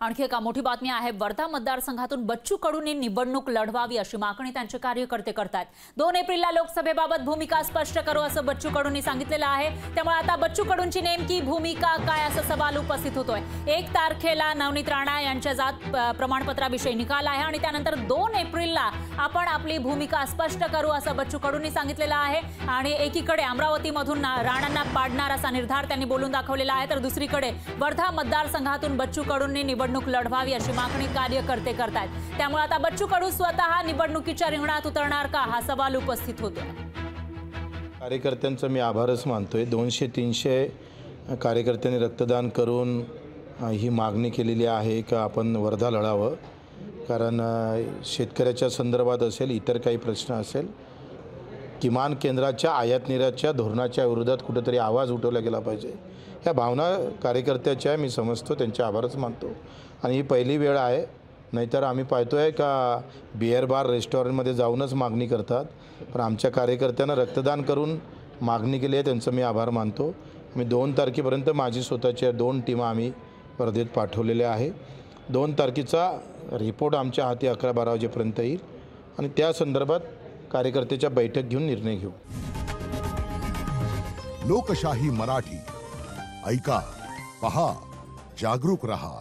आणखी एका मोठी बातमी आहे। वर्धा मतदारसंघातून बच्चू कडूंनी निवडणूक लढवावी अशी मागणी त्यांचे कार्यकर्ते करतात। 2 एप्रिलला लोकसभेबाबत भूमिका स्पष्ट करू असं बच्चू कडूंनी सांगितलेलं आहे। त्यामुळे आता बच्चू कडूंची नेमकी भूमिका काय असा सवाल उपस्थित होतोय। 1 तारखेला नवनीत राणा यांच्या जात प्रमाणपत्राविषयी निकाल आहे आणि त्यानंतर 2 एप्रिलला आपण आपली भूमिका स्पष्ट करू असं बच्चू कडूंनी सांगितलेलं आहे। आणि एकीकडे अमरावतीमधून राणांना पाडणार असा निर्धार त्यांनी बोलून दाखवलेला आहे, तर दुसरीकडे वर्धा मतदारसंघातून बच्चू कडूंनी निवडणूक लढवावी अशी मागणी कार्यकर्ते करतात। त्यामुळे आता बच्चू कडू स्वतः निवडणुकीच्या रिंगणात उतरणार का हा सवाल उपस्थित होतोय। कार्यकर्त्यांचा मी आभारच मानतोय। 200-300 कार्यकर्त्यांनी रक्तदान करून ही मागणी केलेली आहे की आपण वर्धा लढावं, कारण शेतकऱ्याच्या संदर्भात असेल, इतर काही प्रश्न असेल, किमान केंद्राच्या आयात निर्यातच्या धोरणाच्या विरोधात कुठेतरी आवाज उठवला गेला पाहिजे। ह्या भावना कार्यकर्त्याच्या मी समजतो, त्यांचे आभारच मानतो। आणि ही पहिली वेळ आहे, नाहीतर आम्ही पाहतोय का बिअर बार रेस्टॉरंटमध्ये जाऊनच मागणी करतात, पण आमच्या कार्यकर्त्यांना रक्तदान करून मागणी केली आहे, त्यांचं मी आभार मानतो। मी 2 तारखेपर्यंत माझी स्वतःच्या 2 टीमा आम्ही वर्धेत पाठवलेल्या आहे। 2 तारखेचा रिपोर्ट आमच्या हाती 11-12 वाजेपर्यंत येईल आणि त्या संदर्भात कार्यकर्त्याच्या बैठक घेऊन निर्णय घेऊ। लोकशाही मराठी ऐका, पहा, जागरूक रहा।